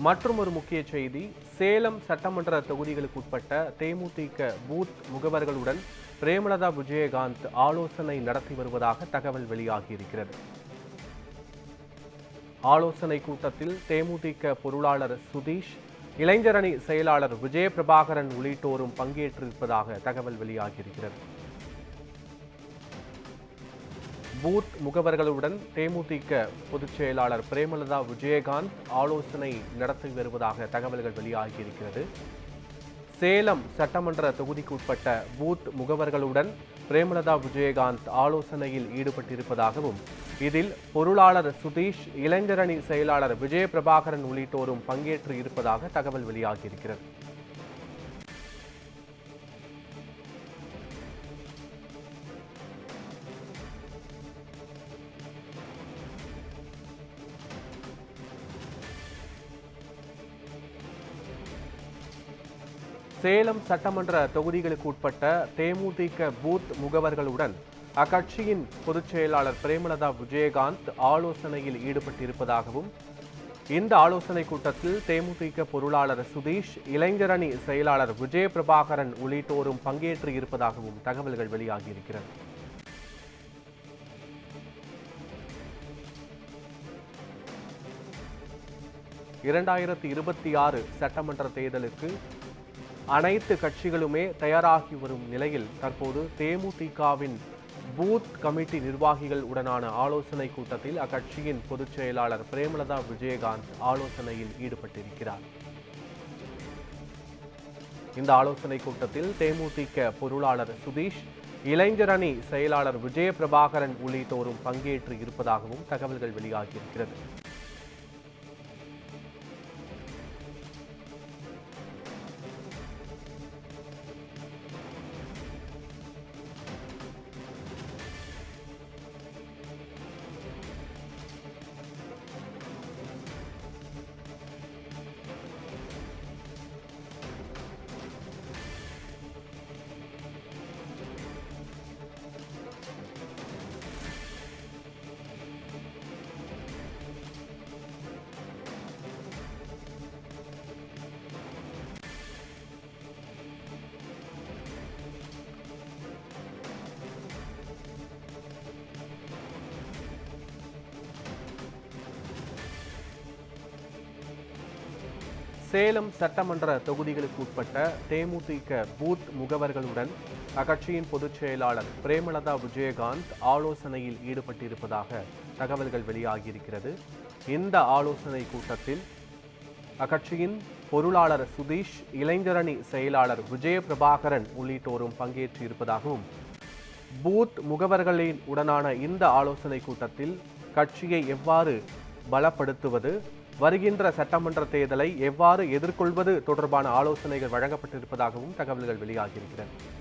மற்றொரு முக்கிய செய்தி, சேலம் சட்டமன்ற தொகுதிகளுக்கு உட்பட்ட தேமுதிக பூத் முகவர்களுடன் பிரேமலதா விஜயகாந்த் ஆலோசனை நடத்தி வருவதாக தகவல் வெளியாகியிருக்கிறது. ஆலோசனை கூட்டத்தில் தேமுதிக பொருளாளர் சுதீஷ், இளைஞரணி செயலாளர் விஜயபிரபாகரன் உள்ளிட்டோரும் பங்கேற்றிருப்பதாக தகவல் வெளியாகியிருக்கிறது. பூத் முகவர்களுடன் தேமுதிக பொதுச் செயலாளர் பிரேமலதா விஜயகாந்த் ஆலோசனை நடத்தி வருவதாக தகவல்கள் வெளியாகியிருக்கிறது. சேலம் சட்டமன்ற தொகுதிக்கு உட்பட்ட பூத் முகவர்களுடன் பிரேமலதா விஜயகாந்த் ஆலோசனையில் ஈடுபட்டிருப்பதாகவும், இதில் பொருளாளர் சுதீஷ், இளைஞரணி செயலாளர் விஜயபிரபாகரன் உள்ளிட்டோரும் பங்கேற்று இருப்பதாக தகவல் வெளியாகியிருக்கிறது. சேலம் சட்டமன்ற தொகுதிகளுக்கு உட்பட்ட தேமுதிக பூத் முகவர்களுடன் அக்கட்சியின் பொதுச் செயலாளர் பிரேமலதா விஜயகாந்த் ஆலோசனையில் ஈடுபட்டிருப்பதாகவும், இந்த ஆலோசனை கூட்டத்தில் தேமுதிக பொருளாளர் சுதீஷ், இளைஞரணி செயலாளர் விஜயபிரபாகரன் உள்ளிட்டோரும் பங்கேற்று இருப்பதாகவும் தகவல்கள் வெளியாகியிருக்கிறது. (2026) சட்டமன்ற தேர்தலுக்கு அனைத்து கட்சிகளுமே தயாராகி வரும் நிலையில் தற்போது தேமுதிகவின் பூத் கமிட்டி நிர்வாகிகள் உடனான ஆலோசனை கூட்டத்தில் அக்கட்சியின் பொதுச் செயலாளர் பிரேமலதா விஜயகாந்த் ஆலோசனையில் ஈடுபட்டிருக்கிறார். இந்த ஆலோசனை கூட்டத்தில் தேமுதிக பொருளாளர் சுதீஷ், இளைஞரணி செயலாளர் விஜயபிரபாகரன் உள்ளிட்டோரும் பங்கேற்று இருப்பதாகவும் தகவல்கள் வெளியாகியிருக்கிறது. சேலம் சட்டமன்ற தொகுதிகளுக்கு உட்பட்ட தேமுதிக பூத் முகவர்களுடன் அக்கட்சியின் பொதுச் செயலாளர் பிரேமலதா விஜயகாந்த் ஆலோசனையில் ஈடுபட்டிருப்பதாக தகவல்கள் வெளியாகியிருக்கிறது. இந்த ஆலோசனை கூட்டத்தில் அக்கட்சியின் பொருளாளர் சுதீஷ், இளைஞரணி செயலாளர் விஜயபிரபாகரன் உள்ளிட்டோரும் பங்கேற்று இருப்பதாகவும், பூத் முகவர்களின் உடனான இந்த ஆலோசனை கூட்டத்தில் கட்சியை எவ்வாறு பலப்படுத்துவது, வருகின்ற சட்டமன்ற தேர்தலை எவ்வாறு எதிர்கொள்வது தொடர்பான ஆலோசனைகள் வழங்கப்பட்டிருப்பதாகவும் தகவல்கள் வெளியாகியிருக்கிறது.